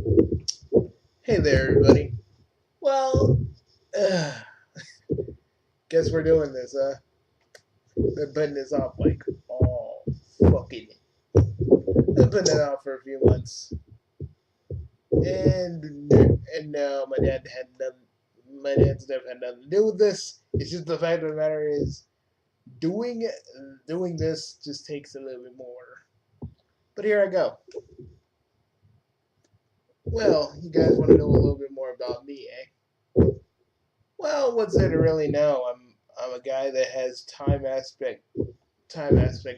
Hey there, everybody. Well, uh, guess we're doing this, huh? Been putting this off like all fucking. Been putting it off for a few months, and now my dad had nothing. My dad's stuff had nothing to do with this. It's just the fact of the matter is, doing doing this just takes a little bit more. But here I go. Well, you guys want to know a little bit more about me, eh? Well, what's there to really know? I'm a guy that has time aspect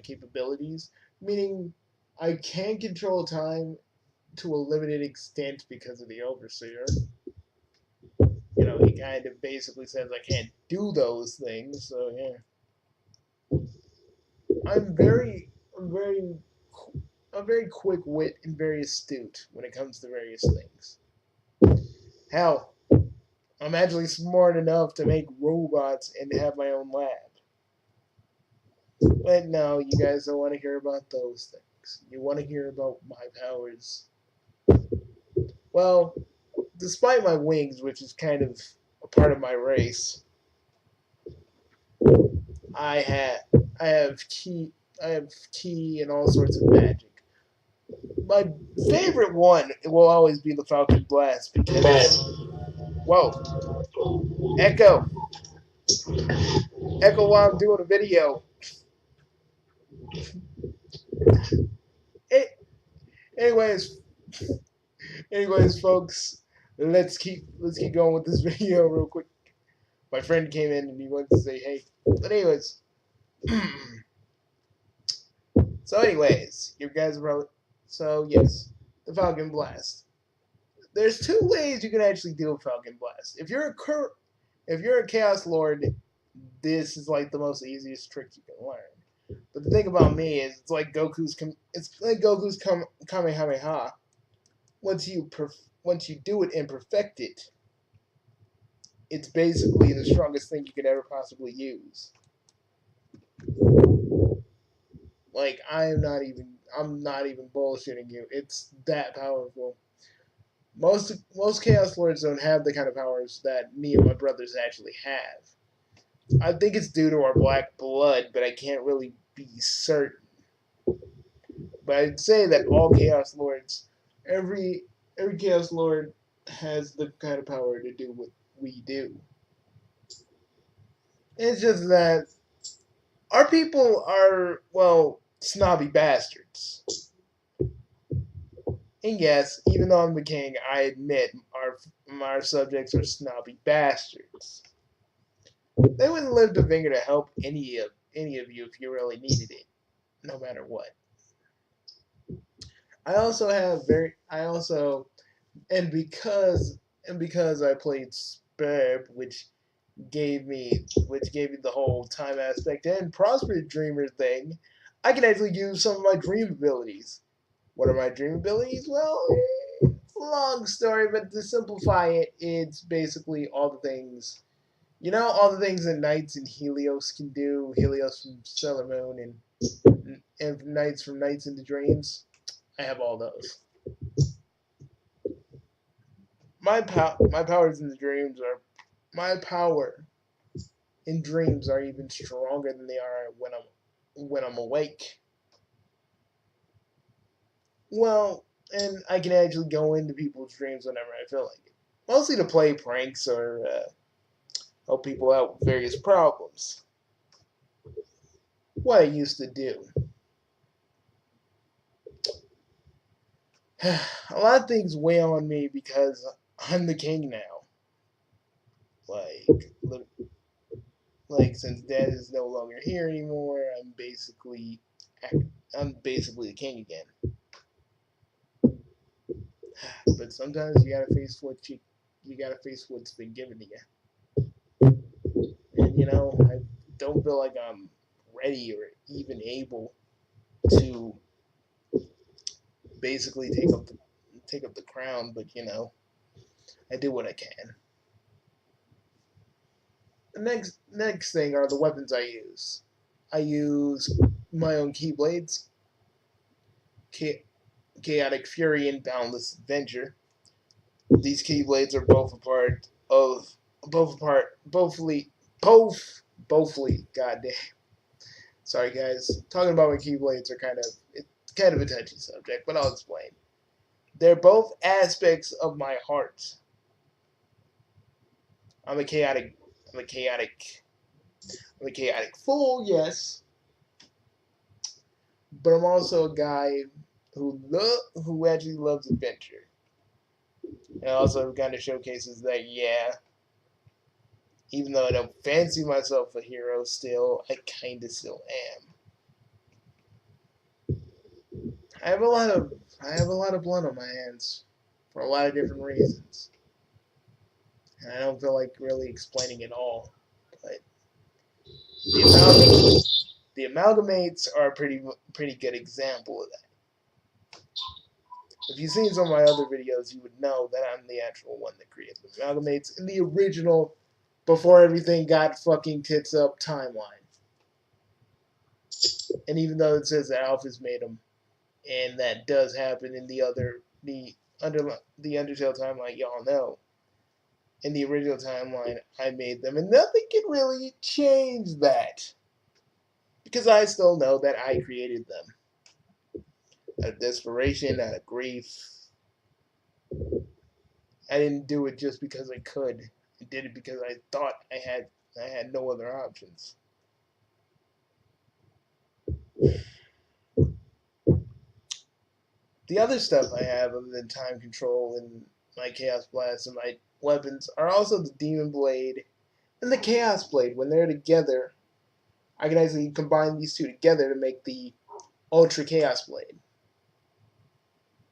capabilities, meaning I can control time to a limited extent because of the overseer. He kind of basically says I can't do those things. So yeah, I'm very, I'm very, I'm very quick wit and very astute when it comes to various things. Hell, I'm actually smart enough to make robots and have my own lab. But no, you guys don't want to hear about those things. You want to hear about my powers. Well, despite my wings, which is kind of a part of my race, I have I have key and all sorts of magic. My favorite one will always be the Falcon Blast because whoa, echo, echo while I'm doing a video. It, anyways, folks, let's keep going with this video real quick. My friend came in and he wanted to say hey, but anyways. So, anyways, you guys are probably. So, yes, the Falcon Blast. There's two ways you can actually do a Falcon Blast. If you're a Chaos Lord, this is like the most easiest trick you can learn. But the thing about me is, it's like Goku's Kamehameha. Once you do it and perfect it, it's basically the strongest thing you could ever possibly use. Like I'm not even bullshitting you. It's that powerful. Most Chaos Lords don't have the kind of powers that me and my brothers actually have. I think it's due to our black blood, but I can't really be certain. But I'd say that all Chaos Lords, every every Chaos Lord has the kind of power to do what we do. It's just that our people are, well, snobby bastards. And yes, even though I'm the king, I admit our subjects are snobby bastards. They wouldn't lift a finger to help any of you if you really needed it, no matter what. I also and because I played Spurb, which gave me the whole time aspect and Prosper Dreamer thing, I can actually use some of my dream abilities. What are my dream abilities? Well, long story, but to simplify it, it's basically all the things that Knights and Helios can do. Helios from Sailor Moon and Knights from Nights into Dreams. I have all those. My powers in the dreams are my power in dreams are even stronger than they are when I'm awake. Well, and I can actually go into people's dreams whenever I feel like it. Mostly to play pranks or help people out with various problems. What I used to do. A lot of things weigh on me because I'm the king now. Like, since Dad is no longer here anymore, I'm basically the king again. But sometimes you gotta face what's been given to you. And I don't feel like I'm ready or even able to basically take up the crown. But I do what I can. The next thing are the weapons I use. I use my own keyblades, chaotic fury, and boundless adventure. These Keyblades are both a part of bothly. Goddamn. Sorry, guys. Talking about my Keyblades are it's kind of a touchy subject, but I'll explain. They're both aspects of my heart. I'm a chaotic. I'm a chaotic. I'm a chaotic fool, yes, but I'm also a guy who actually loves adventure. And also kind of showcases that, yeah, even though I don't fancy myself a hero, still I kind of still am. I have a lot of blood on my hands for a lot of different reasons, and I don't feel like really explaining it all. But the the amalgamates are a pretty good example of that. If you've seen some of my other videos, you would know that I'm the actual one that created the amalgamates in the original, before everything got fucking tits up timeline. And even though it says that Alphas made them, and that does happen in the Undertale timeline, y'all know. In the original timeline, I made them, and nothing can really change that because I still know that I created them out of desperation, out of grief. I didn't do it just because I could. I did it because I thought I had no other options. The other stuff I have other than time control and my Chaos Blast and my weapons are also the Demon Blade and the Chaos Blade. When they're together, I can actually combine these two together to make the Ultra Chaos Blade.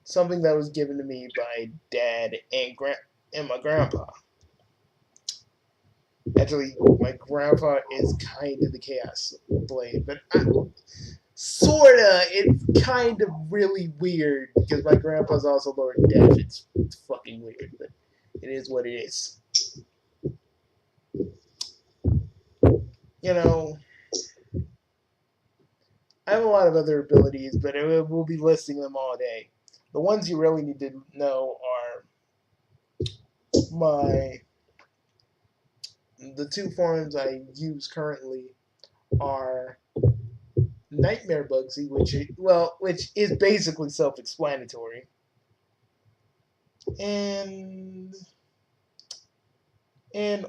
Something that was given to me by Dad and my grandpa. Actually, my grandpa is kind of the Chaos Blade, but sorta. It's kind of really weird because my grandpa's also Lord Death. It's fucking weird, but it is what it is. You know, I have a lot of other abilities, but we'll be listing them all day. The ones you really need to know are the two forms I use currently are Nightmare Bugsy, which is basically self-explanatory, and and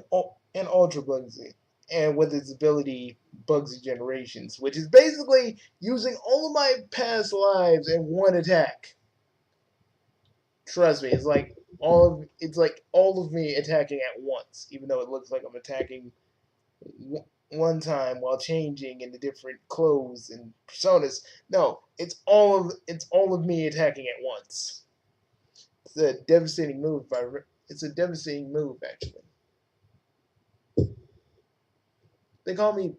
and Ultra Bugsy, and with its ability Bugsy Generations, which is basically using all of my past lives in one attack. Trust me, it's like all of me attacking at once, even though it looks like I'm attacking one time while changing into different clothes and personas. No, it's all of me attacking at once. It's a devastating move. It's a devastating move, actually. They call me,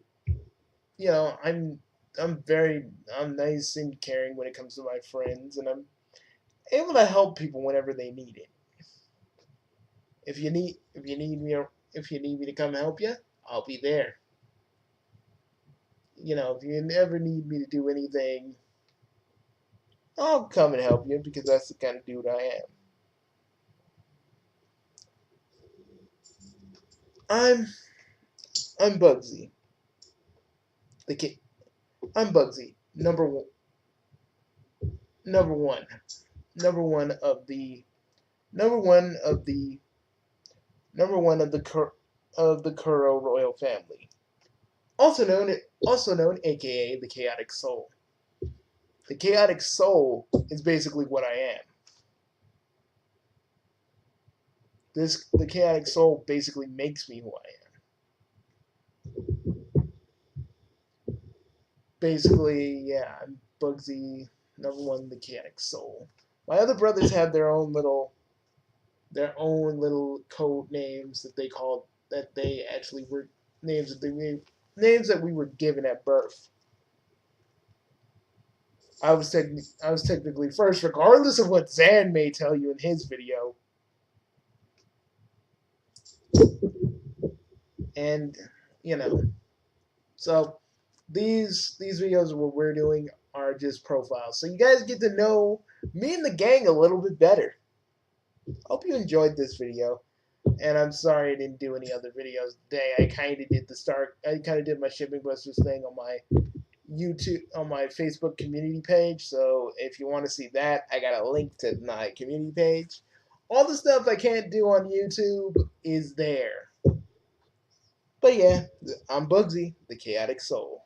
I'm nice and caring when it comes to my friends, and I'm able to help people whenever they need it. If you need me to come help you, I'll be there. If you ever need me to do anything, I'll come and help you because that's the kind of dude I am. I'm I'm Bugsy. The kid. I'm Bugsy. Number one. Number one of the number one of the number one of the Kuro royal family. Also known aka the Chaotic Soul. The Chaotic Soul is basically what I am. The Chaotic Soul basically makes me who I am. Basically, yeah, I'm Bugsy, number one, the Chaotic Soul. My other brothers have their own little code names that they actually were names that we were given at birth. I was technically first, regardless of what Zan may tell you in his video. And so these videos of what we're doing are just profiles, so you guys get to know me and the gang a little bit better. Hope you enjoyed this video. And I'm sorry I didn't do any other videos today. I kind of did my Shipping Busters thing on my YouTube, on my Facebook community page. So if you want to see that, I got a link to my community page. All the stuff I can't do on YouTube is there. But yeah, I'm Bugsy, the Chaotic Soul.